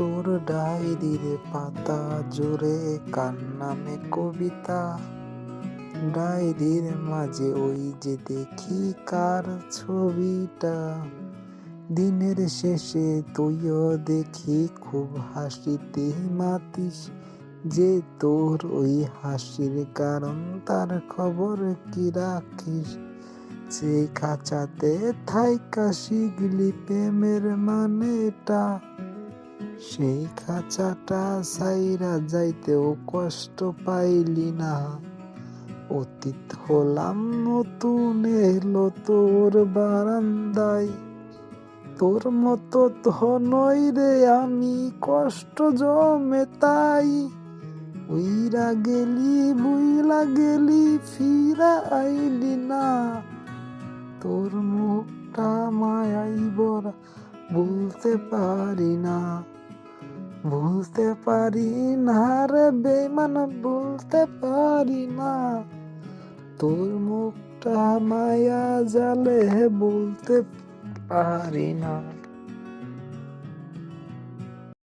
তোর ডায়েরির পাতা জুড়ে কার নামে কবিতা, ডায়েরির মাঝে ওই যে দেখি কার ছবিটা। দিনের শেষে তুইও দেখি খুব হাসিতে মাতিস, যে তোর ওই হাসির কারণ তার খবর কি রাখিস। সেই খাঁচাতে থাইকা শিখলি প্রেমের মানেটা, সেই খাঁচাটা সাইরা যাইতেও কষ্ট পাইলি না। অতীত হলাম নতুন এলো তোর বারান্দায়, তোর মতো তো নই রে আমি কষ্ট জমে তাই। উইরা গেলি বুইলা গেলি ফিরা আইলি না, তোর মুখটা মায়াই ভরা ভুলতে পারি না। ভুলতে পারি না রে বেমান ভুলতে পারি না, তোর মুখটা মায়া জালে বলতে পারি না।